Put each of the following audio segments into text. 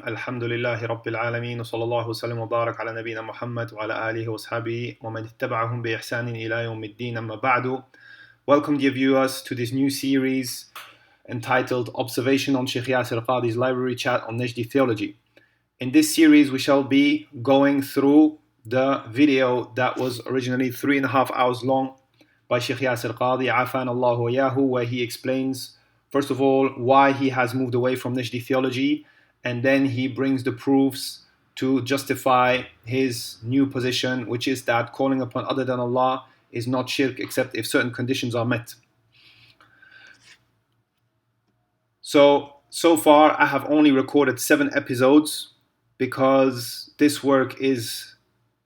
Alhamdulillahi Rabbil Alameen wa sallallahu wasallam wa barak ala nabiyyina Muhammad wa ala alihi wa sahbihi wa man ittaba'ahum bi ihsanin ila yawmiddin amma ba'du. Welcome dear viewers to this new series entitled Observation on Sheikh Yasir Qadhi's library chat on Najdi theology. In this series we shall be going through the video that was originally 3.5 hours long by Sheikh Yasir Qadhi, Afan Allahu wa Yahu, where he explains first of all why he has moved away from Najdi theology, and then he brings the proofs to justify his new position, which is that calling upon other than Allah is not shirk except if certain conditions are met. So far I have only recorded 7 episodes because this work is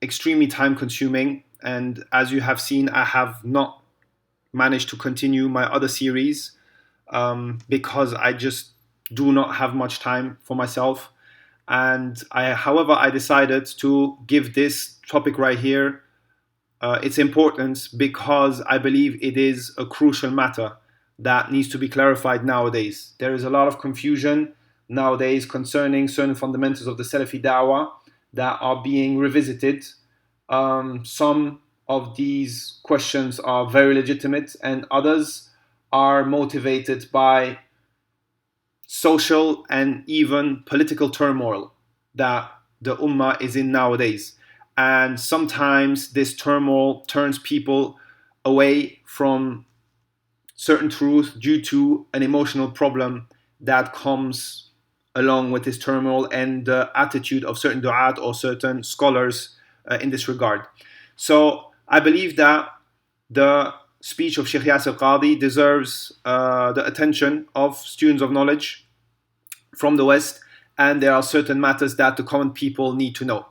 extremely time consuming, and as you have seen I have not managed to continue my other series because I just do not have much time for myself. And however, I decided to give this topic right here its importance because I believe it is a crucial matter that needs to be clarified nowadays. There is a lot of confusion nowadays concerning certain fundamentals of the Salafi da'wah that are being revisited. Some of these questions are very legitimate and others are motivated by social and even political turmoil that the ummah is in nowadays. And sometimes this turmoil turns people away from certain truth due to an emotional problem that comes along with this turmoil and the attitude of certain du'at or certain scholars in this regard. So I believe that the speech of Sheikh Yasir Qadhi deserves the attention of students of knowledge from the West, and there are certain matters that the common people need to know.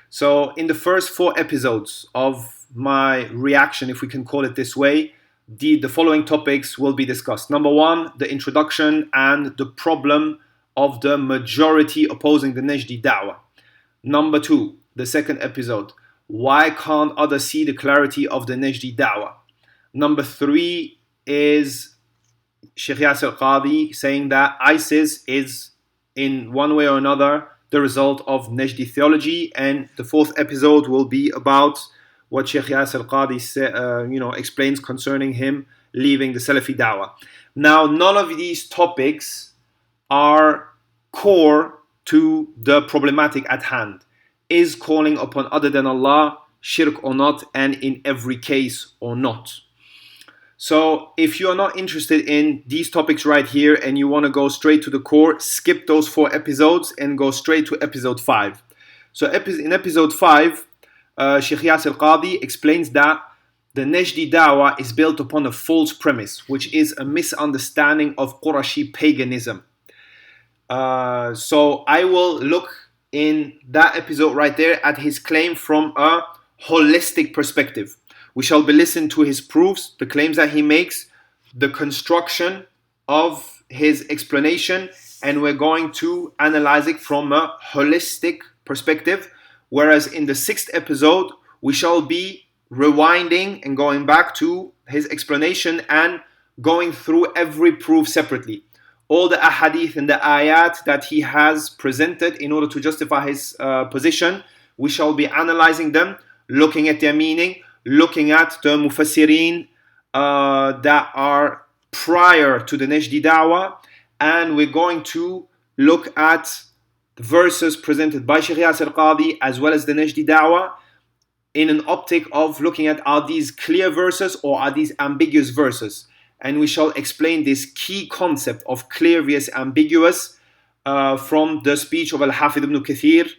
So in the first 4 episodes of my reaction, if we can call it this way, the following topics will be discussed. Number 1, the introduction and the problem of the majority opposing the Najdi da'wah. Number 2, the second episode, why can't others see the clarity of the Najdi da'wah? Number 3 is Sheikh Yasir Qadhi saying that ISIS is in one way or another the result of Najdi theology, and the 4th episode will be about what Sheikh Yasir Qadhi explains concerning him leaving the Salafi da'wah. Now, none of these topics are core to the problematic at hand. Is calling upon other than Allah shirk or not, and in every case or not? So if you are not interested in these topics right here and you want to go straight to the core, skip those 4 episodes and go straight to episode 5. So in episode 5, Sheikh Yasir Qadhi explains that the Najdi da'wah is built upon a false premise, which is a misunderstanding of Qurashi paganism. So I will look in that episode right there at his claim from a holistic perspective. We shall be listening to his proofs, the claims that he makes, the construction of his explanation, and we're going to analyze it from a holistic perspective. Whereas in the 6th episode, we shall be rewinding and going back to his explanation and going through every proof separately. All the ahadith and the ayat that he has presented in order to justify his position, we shall be analyzing them, looking at their meaning, looking at the mufassirin that are prior to the Najdi da'wah, and we're going to look at the verses presented by Sheikh Yasir Qadhi as well as the Najdi da'wah in an optic of looking at, are these clear verses or are these ambiguous verses? And we shall explain this key concept of clear vs ambiguous from the speech of Al-Hafidh ibn Kathir,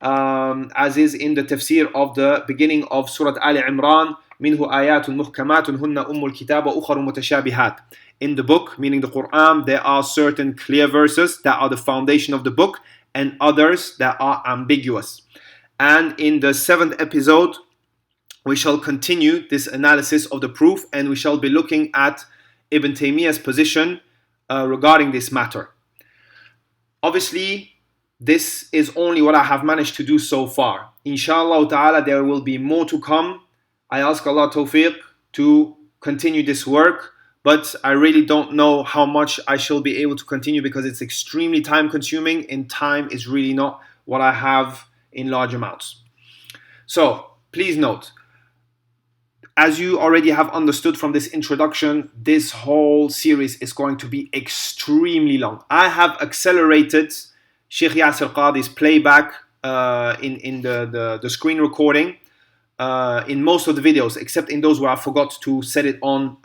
as is in the tafsir of the beginning of Surah Ali Imran, minhu ayatun muhkamatun hunna ummul kitab wa ukharu mutashabihat. In the book, meaning the Quran, there are certain clear verses that are the foundation of the book and others that are ambiguous. And in the 7th episode, we shall continue this analysis of the proof, and we shall be looking at Ibn Taymiyyah's position regarding this matter. Obviously, this is only what I have managed to do so far. Inshallah ta'ala, there will be more to come. I ask Allah tawfiq to continue this work, but I really don't know how much I shall be able to continue because it's extremely time consuming, and time is really not what I have in large amounts. So please note, as you already have understood from this introduction, this whole series is going to be extremely long. I have accelerated Sheikh Yasir Qadhi's playback in the screen recording in most of the videos, except in those where I forgot to set it on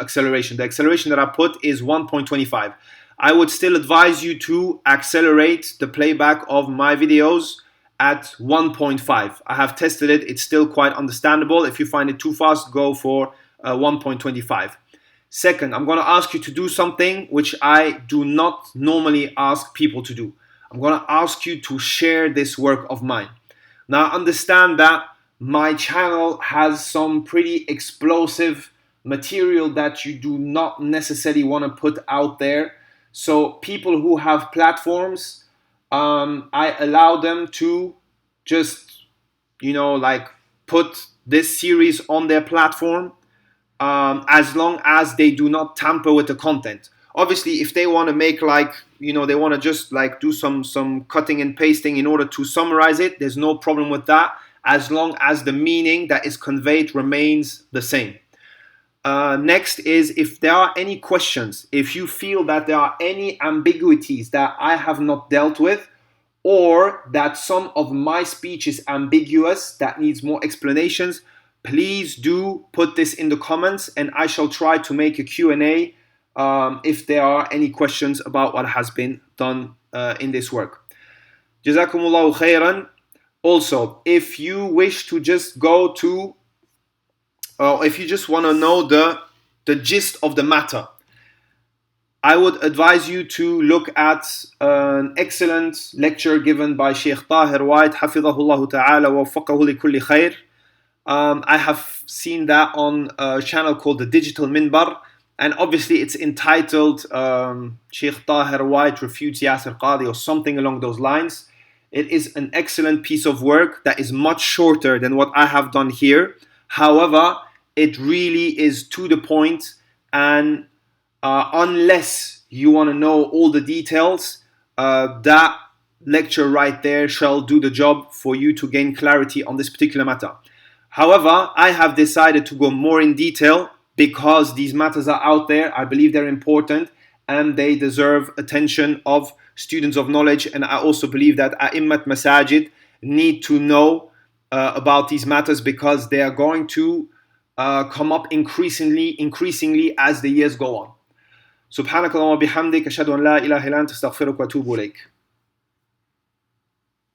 acceleration. The acceleration that I put is 1.25. I would still advise you to accelerate the playback of my videos at 1.5. I have tested it. It's still quite understandable. If you find it too fast, go for 1.25. Second, I'm going to ask you to do something which I do not normally ask people to do. I'm going to ask you to share this work of mine. Now, understand that my channel has some pretty explosive material that you do not necessarily want to put out there. So people who have platforms, I allow them to just, put this series on their platform, as long as they do not tamper with the content. Obviously, if they want to make they want to just do some cutting and pasting in order to summarize it, there's no problem with that, as long as the meaning that is conveyed remains the same. Next is, if there are any questions, if you feel that there are any ambiguities that I have not dealt with, or that some of my speech is ambiguous, that needs more explanations, please do put this in the comments, and I shall try to make a Q&A if there are any questions about what has been done in this work. Jazakumullahu khairan. Also, if you wish to just go to, if you just want to know the gist of the matter, I would advise you to look at an excellent lecture given by Sheikh Tahir White, Hafidhahullah Ta'ala wa waffaqahu li kulli khair. I have seen that on a channel called the Digital Minbar, and obviously it's entitled Sheikh Tahir White Refutes Yasir Qadhi or something along those lines. It is an excellent piece of work that is much shorter than what I have done here. However, it really is to the point, and unless you want to know all the details, that lecture right there shall do the job for you to gain clarity on this particular matter. However, I have decided to go more in detail because these matters are out there. I believe they're important and they deserve attention of students of knowledge, and I also believe that A'immat Masajid need to know about these matters, because they are going to come up increasingly as the years go on. Subhanakallahumma bihamdik, ashhadu an la ilaha illa anta, astaghfiruka wa atubu ilayk.